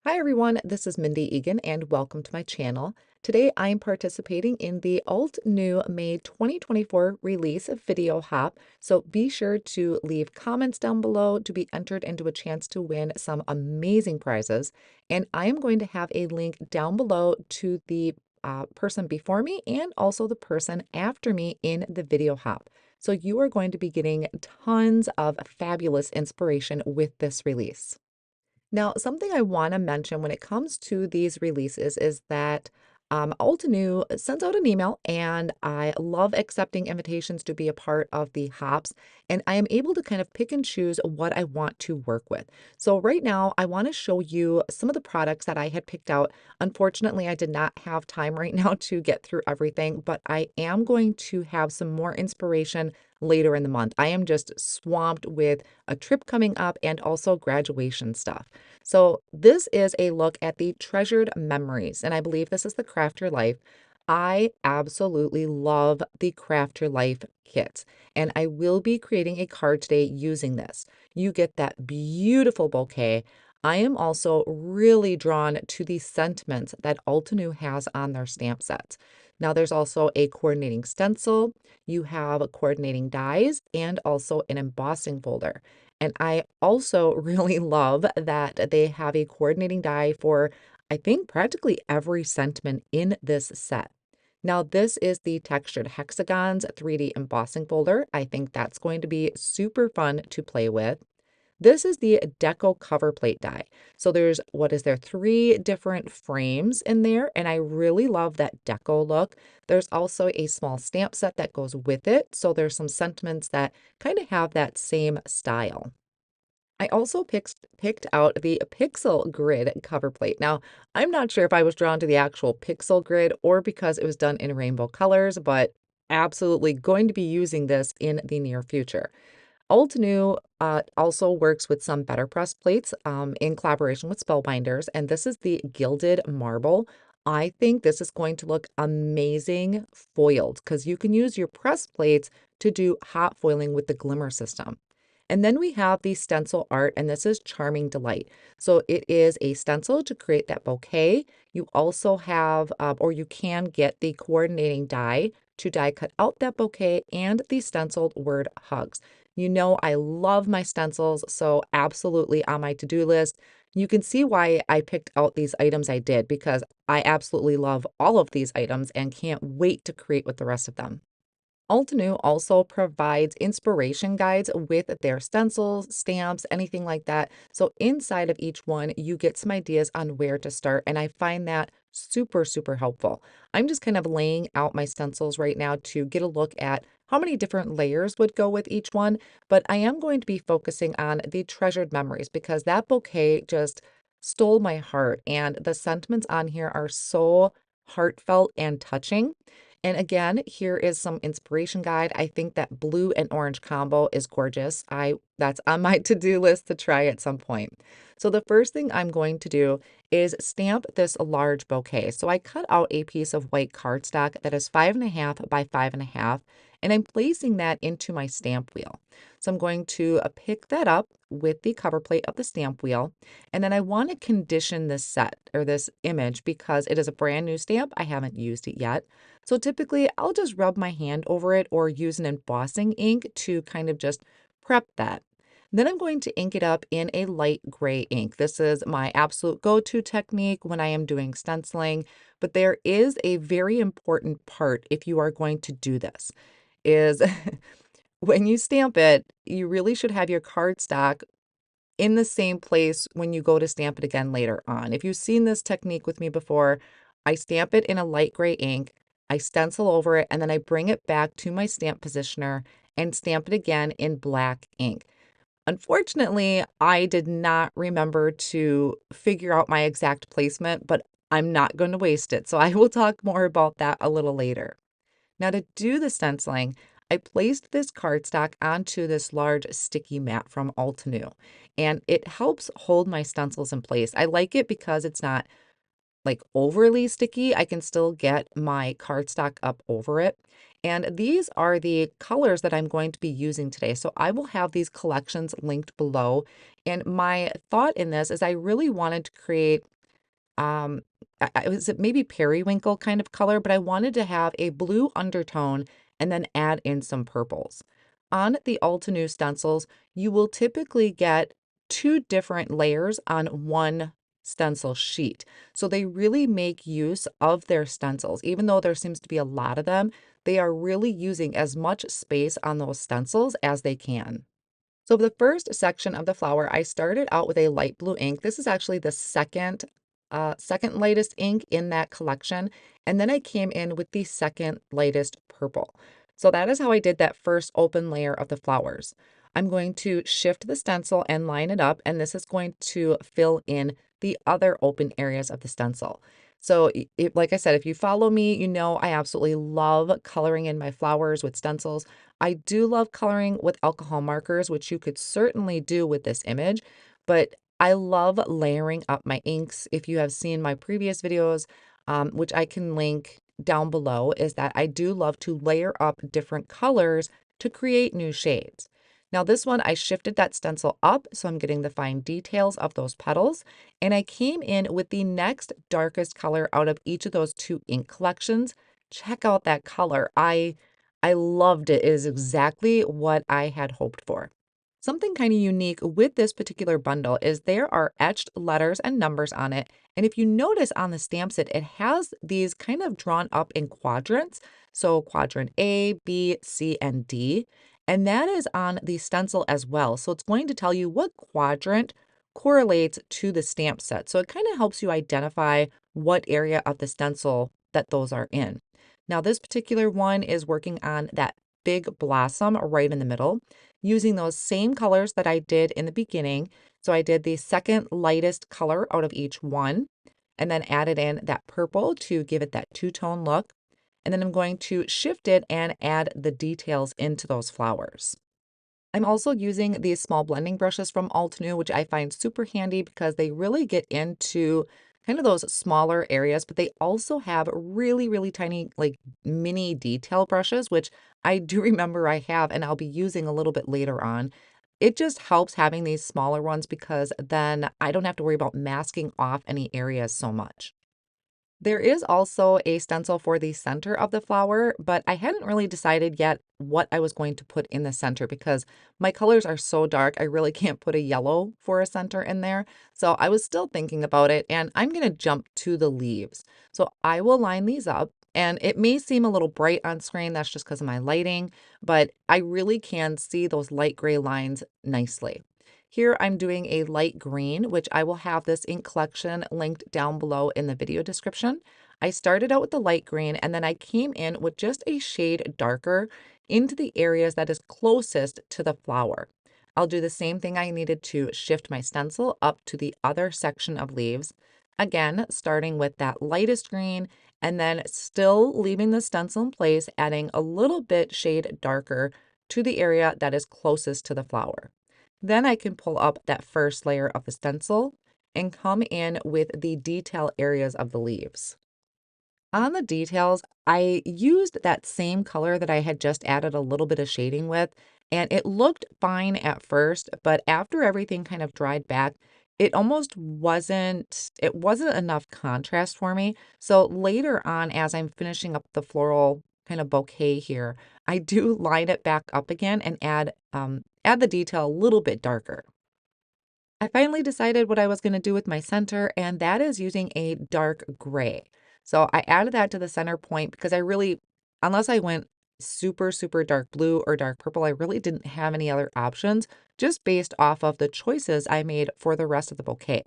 Hi everyone, this is Mindy Eggen and welcome to my channel. Today I am participating in the Altenew May 2024 release video hop, so be sure to leave comments down below to be entered into a chance to win some amazing prizes. And I am going to have a link down below to the person before me and also the person after me in the video hop. So you are going to be getting tons of fabulous inspiration with this release. Now, something I want to mention when it comes to these releases is that Altenew sends out an email, and I love accepting invitations to be a part of the hops. And I am able to kind of pick and choose what I want to work with. So, right now, I want to show you some of the products that I had picked out. Unfortunately, I did not have time right now to get through everything, but I am going to have some more inspiration later in the month. I am just swamped with a trip coming up and also graduation stuff. So this is a look at the treasured memories, and I believe this is the Craft Your Life. I absolutely love the Craft Your Life kit, and I will be creating a card today using this. You get that beautiful bouquet. I am also really drawn to the sentiments that Altenew has on their stamp sets. Now, there's also a coordinating stencil, you have coordinating dies, and also an embossing folder. And I also really love that they have a coordinating die for, I think, practically every sentiment in this set. Now, this is the Textured Hexagons 3D embossing folder. I think that's going to be super fun to play with. This is the Deco cover plate die. So there's, what is there, three different frames in there, and I really love that deco look. There's also a small stamp set that goes with it. So there's some sentiments that kind of have that same style. I also picked out the Pixelgrid cover plate. Now, I'm not sure if I was drawn to the actual pixel grid or because it was done in rainbow colors, but absolutely going to be using this in the near future. Altenew also works with some better press plates in collaboration with Spellbinders, and this is the Gilded Marble. I think this is going to look amazing foiled because you can use your press plates to do hot foiling with the glimmer system. And then we have the stencil art, and this is Charming Delight. So it is a stencil to create that bouquet. You also have, or you can get the coordinating die to die cut out that bouquet and the stenciled word hugs. You know, I love my stencils, so absolutely on my to-do list. You can see why I picked out these items I did because I absolutely love all of these items and can't wait to create with the rest of them. Altenew also provides inspiration guides with their stencils, stamps, anything like that. So inside of each one, you get some ideas on where to start, and I find that super, super helpful. I'm just kind of laying out my stencils right now to get a look at how many different layers would go with each one, but I am going to be focusing on the treasured memories because that bouquet just stole my heart, and the sentiments on here are so heartfelt and touching. And again, here is some inspiration guide. I think that blue and orange combo is gorgeous. That's on my to-do list to try at some point. So the first thing I'm going to do is stamp this large bouquet. So I cut out a piece of white cardstock that is 5.5 by 5.5, and I'm placing that into my stamp wheel. So I'm going to pick that up with the cover plate of the stamp wheel, and then I want to condition this set or this image because it is a brand new stamp. I haven't used it yet. So typically I'll just rub my hand over it or use an embossing ink to kind of just prep that. Then I'm going to ink it up in a light gray ink. This is my absolute go-to technique when I am doing stenciling, but there is a very important part if you are going to do this, is when you stamp it, you really should have your cardstock in the same place when you go to stamp it again later on. If you've seen this technique with me before, I stamp it in a light gray ink, I stencil over it, and then I bring it back to my stamp positioner and stamp it again in black ink. Unfortunately, I did not remember to figure out my exact placement, but I'm not going to waste it. So I will talk more about that a little later. Now to do the stenciling, I placed this cardstock onto this large sticky mat from Altenew, and it helps hold my stencils in place. I like it because it's not like overly sticky, I can still get my cardstock up over it. And these are the colors that I'm going to be using today. So I will have these collections linked below. And my thought in this is I really wanted to create um it was maybe periwinkle kind of color, but I wanted to have a blue undertone and then add in some purples. On the Altenew stencils, you will typically get two different layers on one stencil sheet. So they really make use of their stencils. Even though there seems to be a lot of them, they are really using as much space on those stencils as they can. So the first section of the flower, I started out with a light blue ink. This is actually the second lightest ink in that collection. And then I came in with the second lightest purple. So that is how I did that first open layer of the flowers. I'm going to shift the stencil and line it up, and this is going to fill in the other open areas of the stencil. So like I said, if you follow me, you know I absolutely love coloring in my flowers with stencils. I do love coloring with alcohol markers, which you could certainly do with this image, but I love layering up my inks. If you have seen my previous videos, which I can link down below, is that I do love to layer up different colors to create new shades. Now this one, I shifted that stencil up, so I'm getting the fine details of those petals, and I came in with the next darkest color out of each of those two ink collections. Check out that color. I loved it. It is exactly what I had hoped for. Something kind of unique with this particular bundle is there are etched letters and numbers on it. And if you notice on the stamp set, it has these kind of drawn up in quadrants. So quadrant A, B, C, and D. And that is on the stencil as well. So it's going to tell you what quadrant correlates to the stamp set. So it kind of helps you identify what area of the stencil that those are in. Now, this particular one is working on that big blossom right in the middle, using those same colors that I did in the beginning. So I did the second lightest color out of each one, and then added in that purple to give it that two-tone look. And then I'm going to shift it and add the details into those flowers. I'm also using these small blending brushes from Altenew, which I find super handy because they really get into kind of those smaller areas, but they also have really, really tiny, like mini detail brushes, which I do remember I have and I'll be using a little bit later on. It just helps having these smaller ones because then I don't have to worry about masking off any areas so much. There is also a stencil for the center of the flower, but I hadn't really decided yet what I was going to put in the center because my colors are so dark, I really can't put a yellow for a center in there. So I was still thinking about it, and I'm going to jump to the leaves. So I will line these up, and it may seem a little bright on screen. That's just because of my lighting, but I really can see those light gray lines nicely. Here I'm doing a light green, which I will have this ink collection linked down below in the video description. I started out with the light green and then I came in with just a shade darker into the areas that is closest to the flower. I'll do the same thing. I needed to shift my stencil up to the other section of leaves. Again, starting with that lightest green and then still leaving the stencil in place, adding a little bit shade darker to the area that is closest to the flower. Then I can pull up that first layer of the stencil and come in with the detail areas of the leaves. On the details, I used that same color that I had just added a little bit of shading with, and it looked fine at first, but after everything kind of dried back, it wasn't enough contrast for me. So later on, as I'm finishing up the floral kind of bouquet here, I do line it back up again and add the detail a little bit darker. I finally decided what I was going to do with my center, and that is using a dark gray. So I added that to the center point because unless I went super, super dark blue or dark purple, I really didn't have any other options just based off of the choices I made for the rest of the bouquet.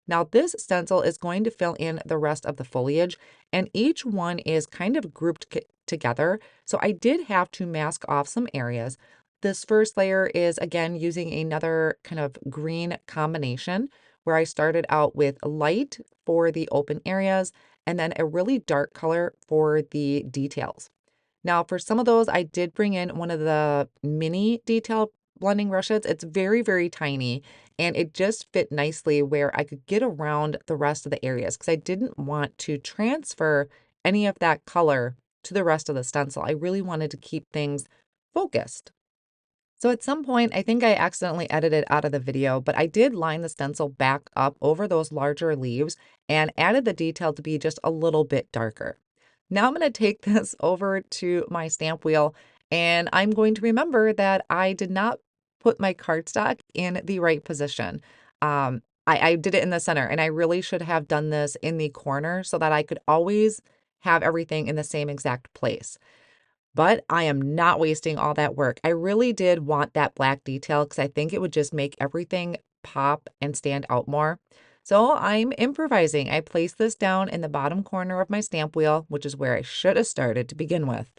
Now, this stencil is going to fill in the rest of the foliage, and each one is kind of grouped together. So I did have to mask off some areas. This first layer is again using another kind of green combination where I started out with light for the open areas and then a really dark color for the details. Now, for some of those, I did bring in one of the mini detail blending brushes. It's very, very tiny, and it just fit nicely where I could get around the rest of the areas because I didn't want to transfer any of that color to the rest of the stencil. I really wanted to keep things focused. So at some point, I think I accidentally edited out of the video, but I did line the stencil back up over those larger leaves and added the detail to be just a little bit darker. Now I'm going to take this over to my stamp wheel, and I'm going to remember that I did not put my cardstock in the right position. I did it in the center, and I really should have done this in the corner so that I could always have everything in the same exact place. But I am not wasting all that work. I really did want that black detail because I think it would just make everything pop and stand out more. So I'm improvising. I place this down in the bottom corner of my stamp wheel, which is where I should have started to begin with.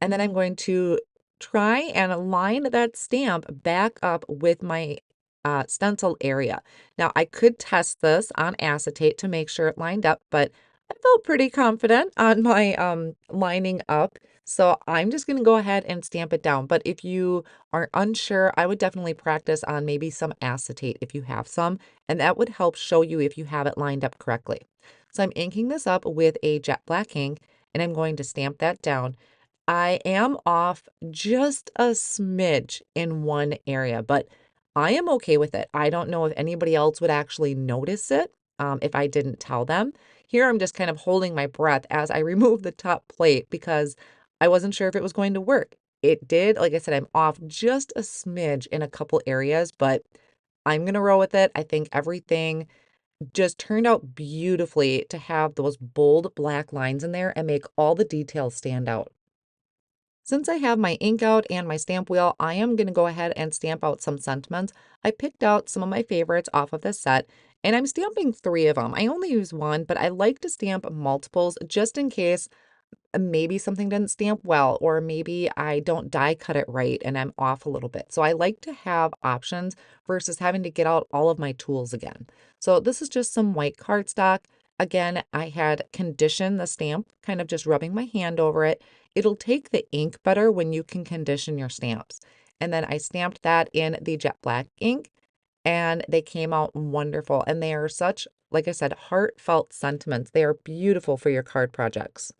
And then I'm going to try and line that stamp back up with my stencil area. Now I could test this on acetate to make sure it lined up, but I felt pretty confident on my lining up. So I'm just going to go ahead and stamp it down. But if you are unsure, I would definitely practice on maybe some acetate if you have some, and that would help show you if you have it lined up correctly. So I'm inking this up with a jet black ink, and I'm going to stamp that down. I am off just a smidge in one area, but I am okay with it. I don't know if anybody else would actually notice it if I didn't tell them. Here I'm just kind of holding my breath as I remove the top plate because I wasn't sure if it was going to work. It did. Like I said, I'm off just a smidge in a couple areas, but I'm going to roll with it. I think everything just turned out beautifully to have those bold black lines in there and make all the details stand out. Since I have my ink out and my stamp wheel, I am going to go ahead and stamp out some sentiments. I picked out some of my favorites off of this set, and I'm stamping 3 of them. I only use one, but I like to stamp multiples just in case maybe something didn't stamp well, or maybe I don't die cut it right and I'm off a little bit. So I like to have options versus having to get out all of my tools again. So this is just some white cardstock. Again, I had conditioned the stamp, kind of just rubbing my hand over it. It'll take the ink better when you can condition your stamps. And then I stamped that in the jet black ink, and they came out wonderful. And they are such, like I said, heartfelt sentiments. They are beautiful for your card projects.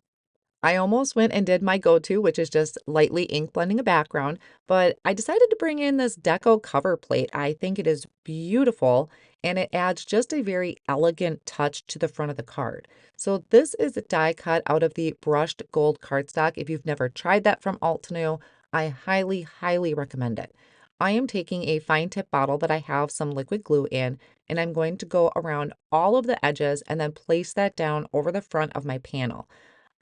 I almost went and did my go-to, which is just lightly ink blending a background, but I decided to bring in this Deco cover plate. I think it is beautiful, and it adds just a very elegant touch to the front of the card. So this is a die cut out of the brushed gold cardstock. If you've never tried that from Altenew, I highly, highly recommend it. I am taking a fine tip bottle that I have some liquid glue in, and I'm going to go around all of the edges and then place that down over the front of my panel.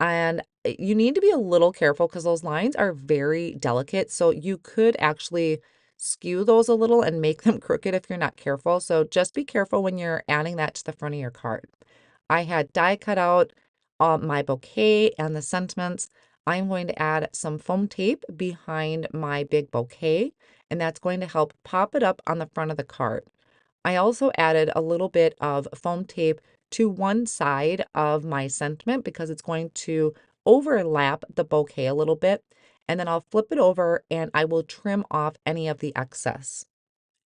And you need to be a little careful because those lines are very delicate. So you could actually skew those a little and make them crooked if you're not careful. So just be careful when you're adding that to the front of your card. I had die cut out my bouquet and the sentiments. I'm going to add some foam tape behind my big bouquet, and that's going to help pop it up on the front of the card. I also added a little bit of foam tape to one side of my sentiment because it's going to overlap the bouquet a little bit. And then I'll flip it over and I will trim off any of the excess.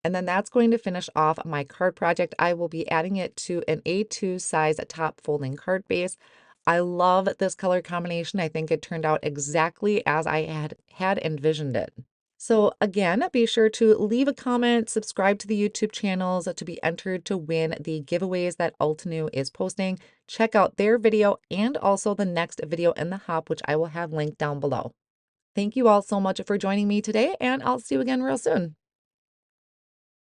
And then that's going to finish off my card project. I will be adding it to an A2 size top folding card base. I love this color combination. I think it turned out exactly as I had envisioned it. So again, be sure to leave a comment, subscribe to the YouTube channels to be entered to win the giveaways that Altenew is posting. Check out their video and also the next video in the hop, which I will have linked down below. Thank you all so much for joining me today, and I'll see you again real soon.